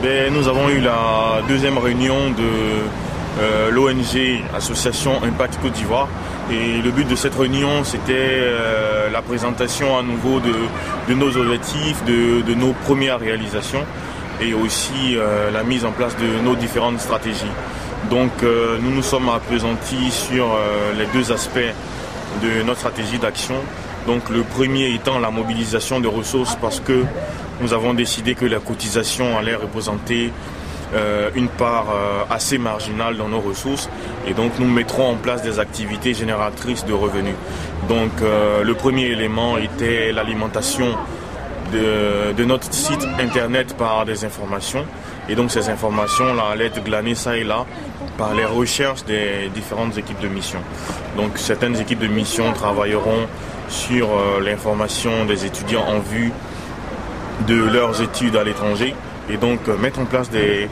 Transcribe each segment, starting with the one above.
Nous avons eu la deuxième réunion de l'ONG Association Impact Côte d'Ivoire. Et le but de cette réunion, c'était la présentation à nouveau de nos objectifs, de nos premières réalisations et aussi la mise en place de nos différentes stratégies. Donc nous nous sommes appesantis sur les deux aspects de notre stratégie d'action. Donc le premier étant la mobilisation de ressources parce que nous avons décidé que la cotisation allait représenter une part assez marginale dans nos ressources et donc nous mettrons en place des activités génératrices de revenus. Donc le premier élément était l'alimentation de notre site internet par des informations et donc ces informations-là allaient être glanées ça et là par les recherches des différentes équipes de mission. Donc certaines équipes de mission travailleront sur l'information des étudiants en vue de leurs études à l'étranger et donc mettre en place des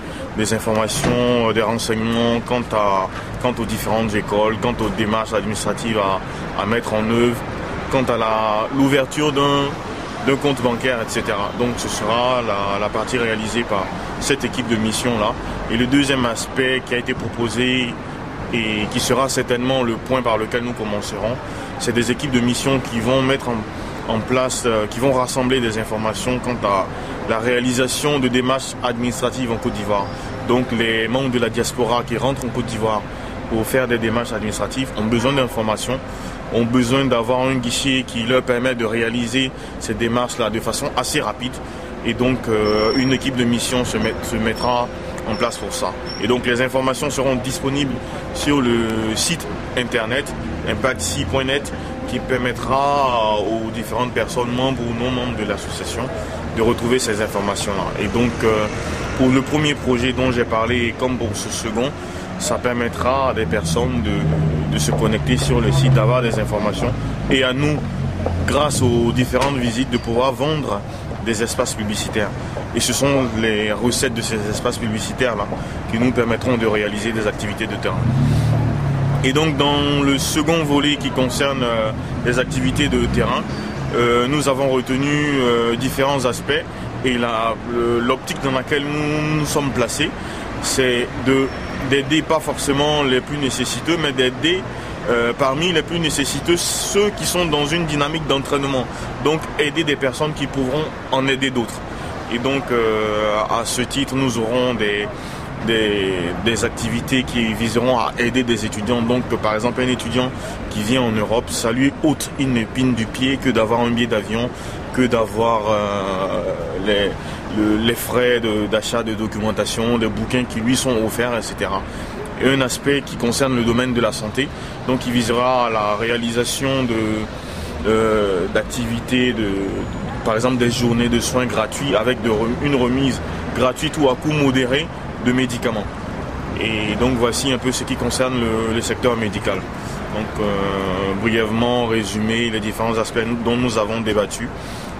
informations, des renseignements quant aux différentes écoles, quant aux démarches administratives à mettre en œuvre, quant à l'ouverture d'un compte bancaire, etc. Donc ce sera la partie réalisée par cette équipe de mission-là. Et le deuxième aspect qui a été proposé et qui sera certainement le point par lequel nous commencerons, c'est des équipes de mission qui vont mettre en place, qui vont rassembler des informations quant à la réalisation de démarches administratives en Côte d'Ivoire. Donc les membres de la diaspora qui rentrent en Côte d'Ivoire pour faire des démarches administratives ont besoin d'informations, ont besoin d'avoir un guichet qui leur permet de réaliser ces démarches-là de façon assez rapide. Et donc une équipe de mission se mettra en place pour ça. Et donc les informations seront disponibles sur le site internet impactci.net qui permettra aux différentes personnes, membres ou non membres de l'association, de retrouver ces informations-là. Et donc pour le premier projet dont j'ai parlé, comme pour ce second, ça permettra à des personnes de se connecter sur le site, d'avoir des informations et à nous, grâce aux différentes visites, de pouvoir vendre des espaces publicitaires. Et ce sont les recettes de ces espaces publicitaires-là qui nous permettront de réaliser des activités de terrain. Et donc dans le second volet qui concerne les activités de terrain, nous avons retenu différents aspects et l'optique dans laquelle nous nous sommes placés, c'est d'aider pas forcément les plus nécessiteux, mais d'aider parmi les plus nécessiteux ceux qui sont dans une dynamique d'entraînement. Donc aider des personnes qui pourront en aider d'autres. Et donc à ce titre, nous aurons des activités qui viseront à aider des étudiants. Donc par exemple un étudiant qui vient en Europe, ça lui ôte une épine du pied que d'avoir un billet d'avion, que d'avoir les frais d'achat de documentation, des bouquins qui lui sont offerts, etc. Et un aspect qui concerne le domaine de la santé, donc qui visera à la réalisation d'activités, par exemple des journées de soins gratuits avec une remise gratuite ou à coût modéré de médicaments. Et donc voici un peu ce qui concerne le secteur médical. Donc brièvement résumé les différents aspects dont nous avons débattu.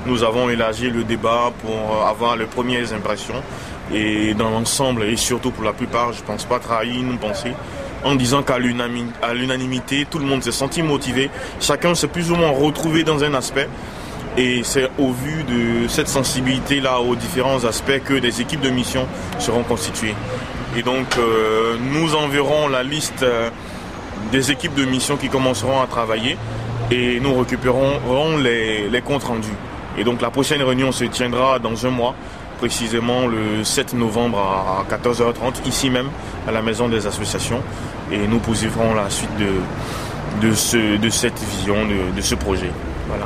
Nous avons élargi le débat pour avoir les premières impressions et dans l'ensemble et surtout pour la plupart, je ne pense pas trahir nos pensées en disant qu'à l'unanimité, tout le monde s'est senti motivé, chacun s'est plus ou moins retrouvé dans un aspect et c'est au vu de cette sensibilité-là aux différents aspects que des équipes de mission seront constituées. Et donc nous enverrons la liste des équipes de mission qui commenceront à travailler et nous récupérerons les comptes rendus. Et donc la prochaine réunion se tiendra dans un mois, précisément le 7 novembre à 14h30, ici même, à la Maison des Associations. Et nous poursuivrons la suite de cette vision, de ce projet. Voilà.